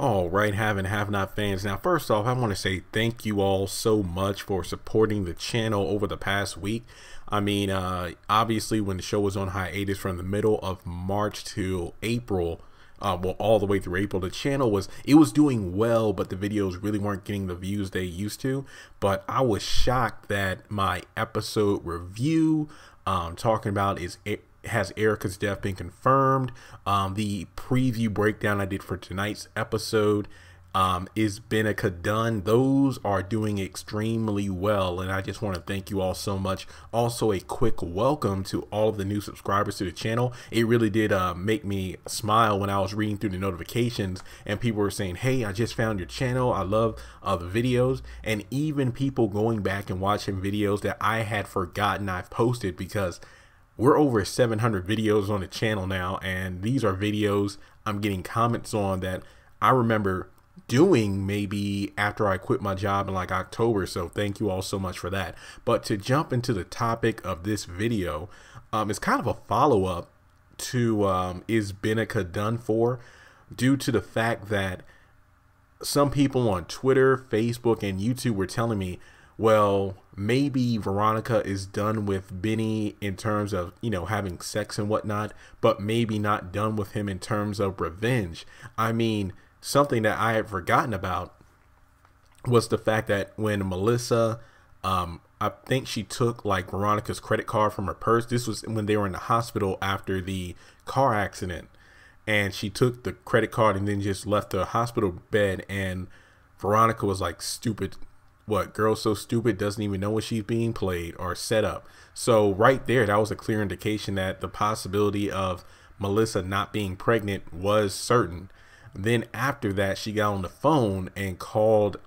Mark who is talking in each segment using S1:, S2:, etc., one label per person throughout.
S1: All right, have and have not fans. Now, first off, I want to say thank you all so much for supporting the channel over the past week. I mean, obviously, when the show was on hiatus from the middle of March to April, well, all the way through April, the channel was doing well, but the videos really weren't getting the views they used to. But I was shocked that my episode review, talking about has Erica's death been confirmed? The preview breakdown I did for tonight's episode, is Veronica done? Those are doing extremely well, and I just want to thank you all so much. Also, a quick welcome to all of the new subscribers to the channel. It really did make me smile when I was reading through the notifications and people were saying, hey, I just found your channel, I love the videos, and even people going back and watching videos that I had forgotten I've posted, because we're over 700 videos on the channel now, and these are videos I'm getting comments on that I remember doing maybe after I quit my job in like October. So thank you all so much for that. But to jump into the topic of this video, it's kind of a follow-up to is Veronica done for, due to the fact that some people on Twitter, Facebook, and YouTube were telling me, well, maybe Veronica is done with Benny in terms of, you know, having sex and whatnot, but maybe not done with him in terms of revenge. I mean, something that I had forgotten about was the fact that when Melissa, I think she took like Veronica's credit card from her purse. This was when they were in the hospital after the car accident, and she took the credit card and then just left the hospital bed, and Veronica was like, stupid. What, girl so stupid, doesn't even know what she's being played or set up. So right there, that was a clear indication that the possibility of Melissa not being pregnant was certain. Then after that, she got on the phone and called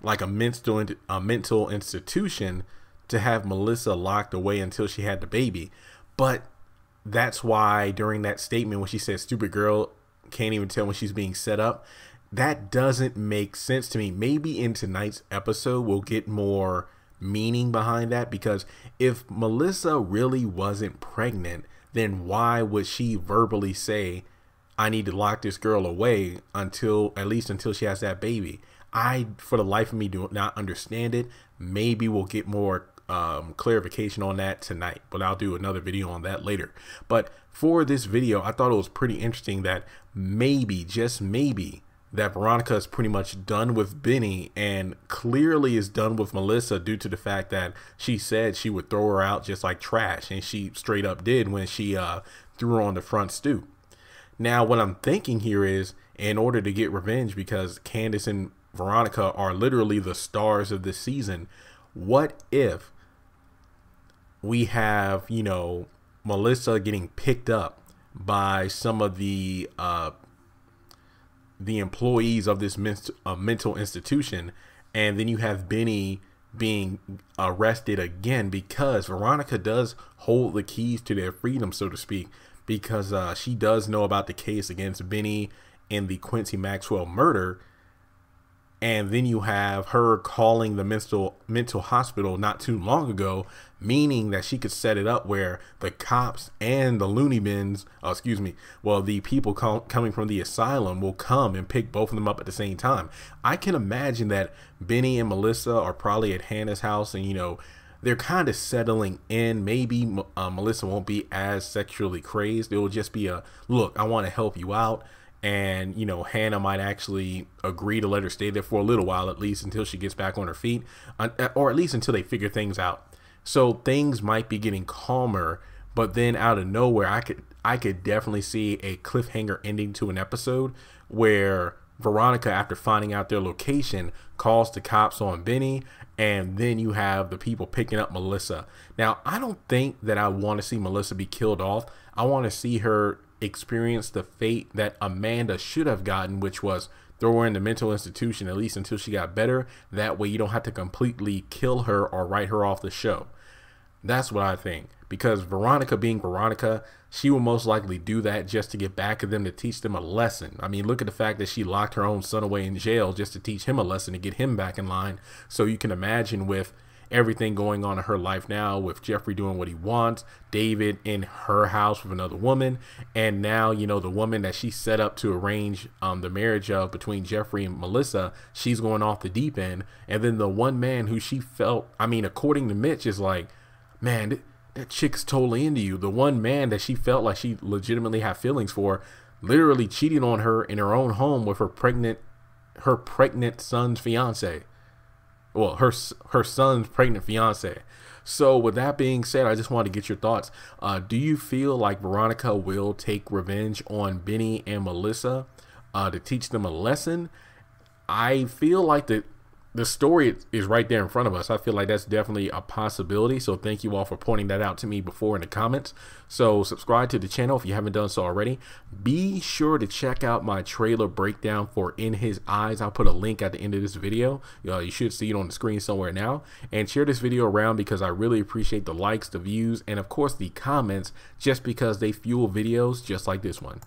S1: like a mental institution to have Melissa locked away until she had the baby. But that's why during that statement when she said stupid girl can't even tell when she's being set up, that doesn't make sense to me. Maybe in tonight's episode we'll get more meaning behind that, because if Melissa really wasn't pregnant, then why would she verbally say, I need to lock this girl away until, at least until she has that baby? I, for the life of me, do not understand it. Maybe we'll get more clarification on that tonight, but I'll do another video on that later. But for this video, I thought it was pretty interesting that maybe, just maybe, that Veronica is pretty much done with Benny, and clearly is done with Melissa, due to the fact that she said she would throw her out just like trash, and she straight up did when she threw her on the front stoop. Now, what I'm thinking here is, in order to get revenge, because Candace and Veronica are literally the stars of this season, what if we have, you know, Melissa getting picked up by some of the employees of this mental institution, and then you have Benny being arrested again, because Veronica does hold the keys to their freedom, so to speak, because she does know about the case against Benny in the Quincy Maxwell murder. And then you have her calling the mental hospital not too long ago, meaning that she could set it up where the cops and the loony bins, well, the people coming from the asylum will come and pick both of them up at the same time. I can imagine that Benny and Melissa are probably at Hannah's house, and, you know, they're kind of settling in. Maybe Melissa won't be as sexually crazed. It will just be a, look, I want to help you out. And, you know, Hannah might actually agree to let her stay there for a little while, at least until she gets back on her feet, or at least until they figure things out. So things might be getting calmer, but then out of nowhere, I could definitely see a cliffhanger ending to an episode where Veronica, after finding out their location, calls the cops on Benny, and then you have the people picking up Melissa. Now, I don't think that I want to see Melissa be killed off. I want to see her experience the fate that Amanda should have gotten, which was throw her in the mental institution, at least until she got better. That way you don't have to completely kill her or write her off the show. That's what I think, because Veronica being Veronica, she will most likely do that just to get back at them, to teach them a lesson. I mean, look at the fact that she locked her own son away in jail just to teach him a lesson, to get him back in line. So you can imagine with everything going on in her life now with Jeffrey doing what he wants, David in her house with another woman, and now, you know, the woman that she set up to arrange the marriage of between Jeffrey and Melissa, she's going off the deep end. And then the one man who she felt, I mean, according to Mitch, is like, man, that chick's totally into you. The one man that she felt like she legitimately had feelings for, literally cheating on her in her own home with her pregnant son's fiance. Well, her son's pregnant fiance. So with that being said, I just wanted to get your thoughts. Do you feel like Veronica will take revenge on Benny and Melissa to teach them a lesson? I feel like the story is right there in front of us. I feel like that's definitely a possibility. So thank you all for pointing that out to me before in the comments. So subscribe to the channel if you haven't done so already. Be sure to check out my trailer breakdown for In His Eyes. I'll put a link at the end of this video. You should see it on the screen somewhere now. And share this video around because I really appreciate the likes, the views, and of course the comments, just because they fuel videos just like this one.